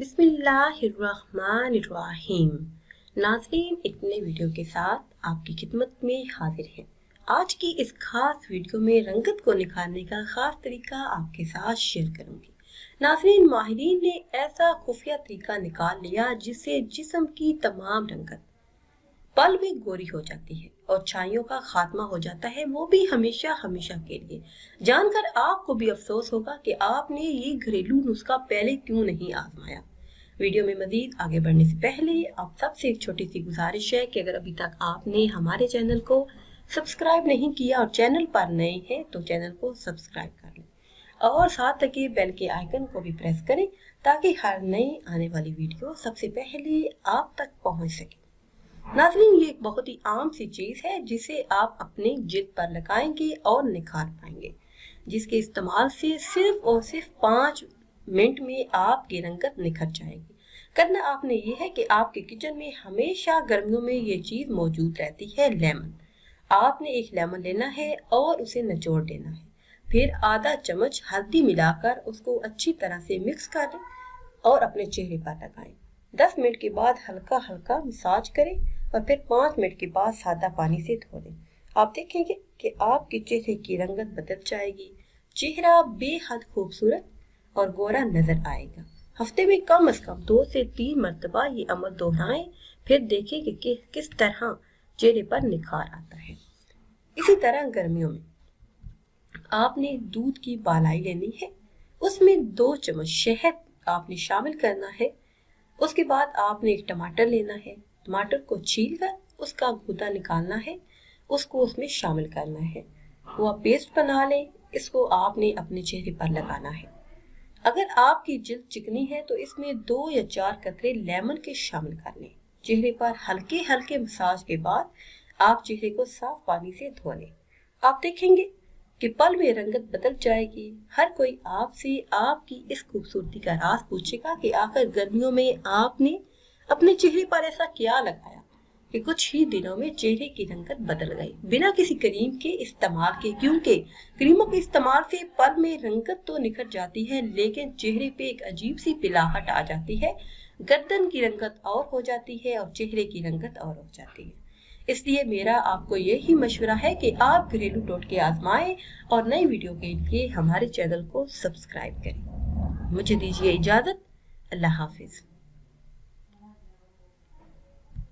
बिस्मिल्लाहिर्रहमानिर्रहीम। नाज़रीन, एक नई वीडियो के साथ आपकी खिदमत में हाजिर हैं। आज की इस खास वीडियो में रंगत को निखारने का खास तरीका आपके साथ शेयर करूंगी। नाज़रीन, माहिरीन ने ऐसा खुफिया तरीका निकाल लिया जिससे जिस्म की तमाम रंगत पल में गोरी हो जाती है और छाइयों का खात्मा हो जाता है, वो भी हमेशा हमेशा के लिए। जानकर आपको भी अफसोस होगा कि आपने ये घरेलू नुस्खा पहले क्यों नहीं आजमाया। वीडियो में मजीद आगे बढ़ने से पहले आप सबसे एक छोटी सी गुजारिश है कि अगर अभी तक आपने हमारे चैनल को सब्सक्राइब नहीं किया और चैनल पर नए हैं तो चैनल को सब्सक्राइब कर लें और साथ लगे बेल के आइकन को भी प्रेस करें ताकि हर नई आने वाली वीडियो सबसे पहले आप तक पहुंच सके। नाज़रीन, ये एक बहुत ही आम सी चीज है जिसे आप अपने जिल्द पर लगाएंगे और निखार पाएंगे, जिसके इस्तेमाल से सिर्फ और सिर्फ 5 मिनट में आपकी रंगत निखर जाएगी। करना आपने ये है कि आपके किचन में हमेशा गर्मियों में ये चीज मौजूद रहती है, लेमन। आपने एक लेमन लेना है और उसे निचोड़ देना है, फिर आधा चम्मच हल्दी मिलाकर उसको अच्छी तरह से मिक्स कर लें और अपने चेहरे पर लगाएं। 10 मिनट के बाद हल्का हल्का मसाज करें और फिर 5 मिनट के बाद सादा पानी से धो लें। आप देखेंगे कि आपके चेहरे की रंगत बदल जाएगी, चेहरा बेहद खूबसूरत और गोरा नजर आएगा। हफ्ते में कम से कम 2 से 3 मरतबा ये अमल दोहराएं, फिर देखें कि किस तरह चेहरे पर निखार आता है। इसी तरह गर्मियों में आपने दूध की बालाई लेनी है, उसमें 2 चम्मच शहद आपने शामिल करना है। उसके बाद आपने एक टमाटर लेना है, टमाटर को छील कर उसका गूदा निकालना है, उसको उसमें शामिल करना है, वो आप पेस्ट बना लें। इसको आपने अपने चेहरे पर लगाना है। अगर आपकी जिल्द चिकनी है तो इसमें 2 या 4 कतरे लेमन के शामिल कर लें। चेहरे पर हल्के हल्के मसाज के बाद आप चेहरे को साफ पानी से धो लें। आप देखेंगे कि पल में रंगत बदल जाएगी। हर कोई आपसे आपकी इस खूबसूरती का राज पूछेगा कि आखिर गर्मियों में आपने अपने चेहरे पर ऐसा क्या लगाया कि कुछ ही दिनों में चेहरे की रंगत बदल गई बिना किसी क्रीम के इस्तेमाल के। क्योंकि क्रीमों के इस्तेमाल से पल में रंगत तो निखर जाती है, लेकिन चेहरे पे एक अजीब सी पिलाहट आ जाती है, गर्दन की रंगत और हो जाती है और चेहरे की रंगत और हो जाती है। इसलिए मेरा आपको यही मशवरा है कि आप घरेलू टोटके आजमाएं और नई वीडियो के लिए हमारे चैनल को सब्सक्राइब करें। मुझे दीजिए इजाजत। अल्लाह हाफिज।